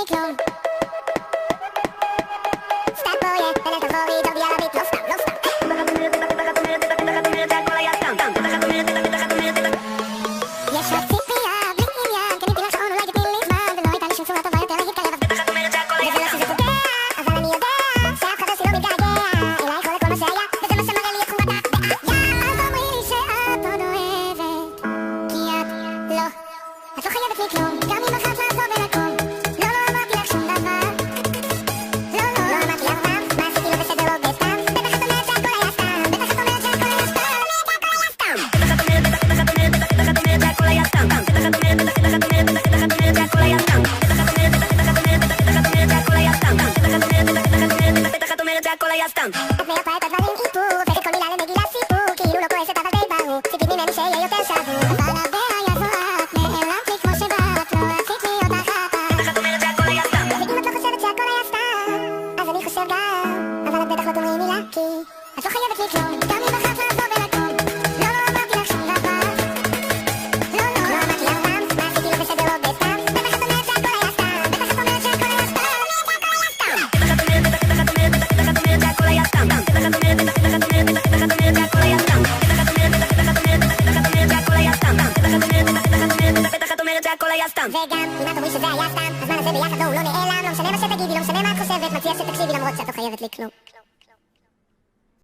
כלום. סתם פה יהיה, פלט תבורי, ג'ורדי על הביט, לא סתם, לא סתם. יש רק ציפייה, בלי עניין, קניתי לך שעון, אולי תתני לי זמן, ולא הייתה לי שום צורה טובה יותר להתקרב. וזה לא שזה פוגע, אבל אני יודע שאף אחד עשי לא מתגעגע אלייך או לכל מה שהיה, וזה מה שמראה לי את חומרת הבעיה. אז אומרי לי שאת עוד אוהבת, כי את לא חייבת לי כלום, גם אם בחרת לעזוב ולקום. לא אמרתי לך שום דבר, לא אמרתי אף פעם מה עשיתי לא בסדר או בסתם. בטח את אומרת שהכל היה סתם, בטח את אומרת שהכל היה סתם, את מייפה את הדברים איפור, הופכת כל מילה למגילה סיפור, כאילו לא כועסת אבל די ברור, ציפית ממני שיהיה יותר שבור, אבל הבעיה זו את, נעלמת לי כמו שבאת, לא עשית לי עוד אחת. ואם את לא חושבת שהכל היה סתם, אז אני חושב גם, אבל את בטח לא תאמרי מילה, כי את לא חייבת לי כלום, גם אם בחרת לעזוב ולקום. לא אמרתי לך שום דבר, לא אמרתי אף פעם מה עשיתי לא בסדר או בסתם. בטח את אומרת שהכל היה סתם, בטח את אומרת שהכל היה סתם, וגם אם את אומרי שזה היה סתם, הזמן הזה ביחד לא, הוא לא נעלם, לא משנה מה שתגידי, לא משנה מה את חושבת, מציע שתקשיבי למרות שאת לא חייבת לי כלום.